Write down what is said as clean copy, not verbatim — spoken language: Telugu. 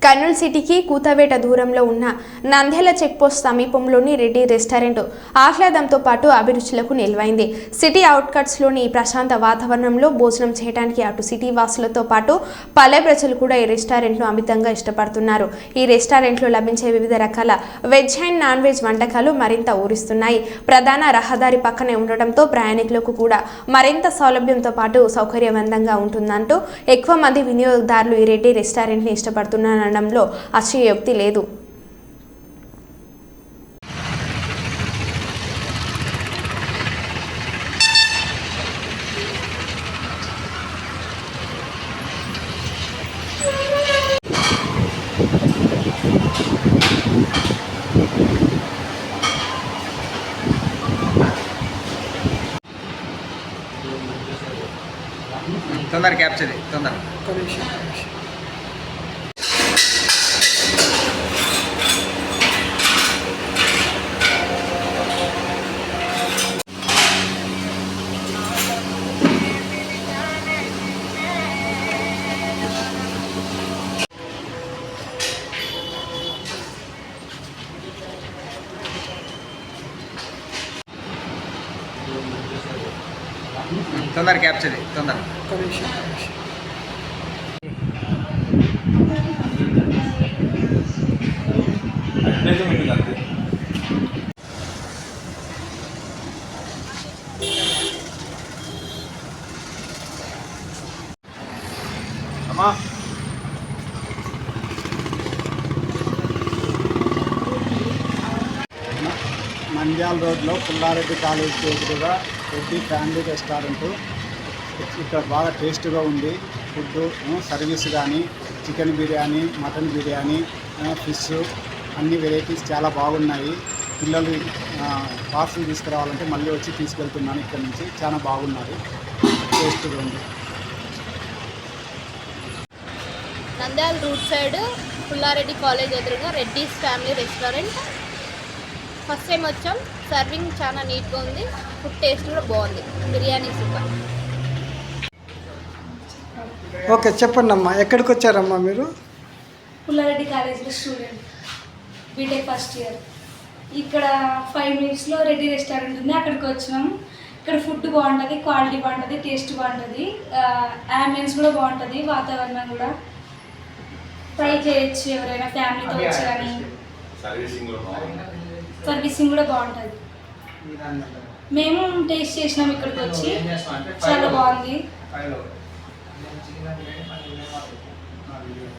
కర్నూలు సిటీకి కూతవేట దూరంలో ఉన్న నంద్యాల చెక్పోస్ట్ సమీపంలోని రెడ్డి రెస్టారెంట్ ఆహ్లాదంతో పాటు అభిరుచులకు నిలవైంది. సిటీ అవుట్కట్స్లోని ఈ ప్రశాంత వాతావరణంలో భోజనం చేయడానికి అటు సిటీ వాసులతో పాటు పల్లె ప్రజలు కూడా ఈ రెస్టారెంట్ను అమితంగా ఇష్టపడుతున్నారు. ఈ రెస్టారెంట్లో లభించే వివిధ రకాల వెజ్ అండ్ నాన్ వెజ్ వంటకాలు మరింత ఊరిస్తున్నాయి. ప్రధాన రహదారి పక్కనే ఉండటంతో ప్రయాణికులకు కూడా మరింత సౌలభ్యంతో పాటు సౌకర్యవంతంగా ఉంటుందంటూ ఎక్కువ మంది వినియోగదారులు ఈ రెడ్డి రెస్టారెంట్ని ఇష్టపడుతున్నారు అనడంలో అతిశయోక్తి లేదు. తొందర క్యాప్చర్ తొందర తొందర క్యాప్చర్ తొందర అమ్మా నంద్యాల రోడ్లో పుల్లారెడ్డి కాలేజీకి ఎదురుగా రెడ్డి ఫ్యామిలీ రెస్టారెంటు. ఇక్కడ బాగా టేస్ట్గా ఉంది. ఫుడ్ సర్వీస్ కానీ chicken biryani, mutton biryani, fish అన్ని వెరైటీస్ చాలా బాగున్నాయి. పిల్లలు పార్సల్ తీసుకురావాలంటే మళ్ళీ వచ్చి తీసుకెళ్తున్నాను. ఇక్కడ నుంచి చాలా బాగున్నది, టేస్ట్గా ఉంది. Nandyal route side Pullareddy college ఎదురుగా Reddy's family restaurant. First time వచ్చాం. సర్వింగ్ చాలా నీట్గా ఉంది. ఫుడ్ టేస్ట్ కూడా బాగుంది. బిర్యానీ సూపర్. ఓకే, చెప్పండి అమ్మా, ఎక్కడికి వచ్చారమ్మా మీరు? పుల్లారెడ్డి కాలేజ్లో స్టూడెంట్, బీటెక్ ఫస్ట్ ఇయర్. ఇక్కడ 5 మినిట్స్లో రెడ్డి రెస్టారెంట్ ఉంది, అక్కడికి వచ్చినాం. ఇక్కడ ఫుడ్ బాగుంటుంది, క్వాలిటీ బాగుంటుంది, టేస్ట్ బాగుంటుంది, యాంబియన్స్ కూడా బాగుంటుంది, వాతావరణం కూడా. ట్రై చేయొచ్చు ఎవరైనా ఫ్యామిలీతో వచ్చి. కానీ సర్వీసింగ్ కూడా బాగుంటుంది. మేము టేస్ట్ చేసినాం ఇక్కడికి వచ్చి, చాలా బాగుంది.